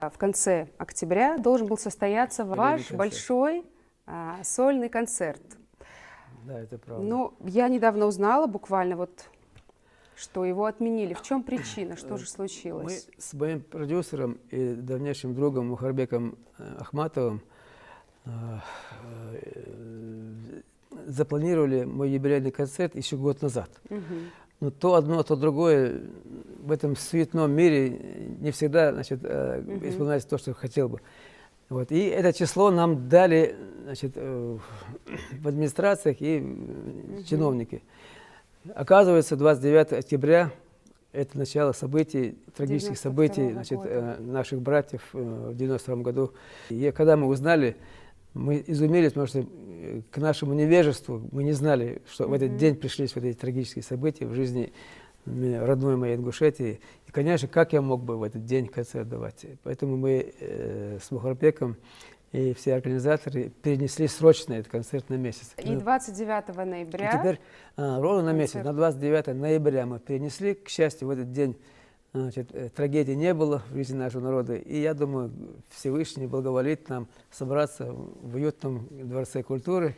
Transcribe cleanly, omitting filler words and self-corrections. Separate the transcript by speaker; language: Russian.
Speaker 1: В конце октября должен был состояться ваш большой сольный концерт.
Speaker 2: Да, это правда.
Speaker 1: Ну, я недавно узнала буквально вот, что его отменили. В чем причина? Что же случилось?
Speaker 2: Мы с моим продюсером и давнейшим другом Мухарбеком Ахматовым запланировали мой юбилейный концерт еще год назад. Но то одно, то другое в этом суетном мире не всегда, значит, исполняется то, что хотел бы. Вот. И это число нам дали, значит, в администрациях и чиновники. Оказывается, 29 октября это начало событий, трагических событий, значит, наших братьев в 92 году. И когда мы узнали, мы изумились, потому что к нашему невежеству мы не знали, что в этот день пришлись вот эти трагические события в жизни родной моей Ингушетии. И, конечно, как я мог бы в этот день концерт давать? Поэтому мы с Мухарбеком и все организаторы перенесли срочно этот концерт на месяц.
Speaker 1: И 29 ноября?
Speaker 2: И теперь ровно на месяц, на 29 ноября мы перенесли. К счастью, в этот день, значит, трагедии не было в жизни нашего народа. И я думаю, Всевышний благоволит нам собраться в уютном дворце культуры.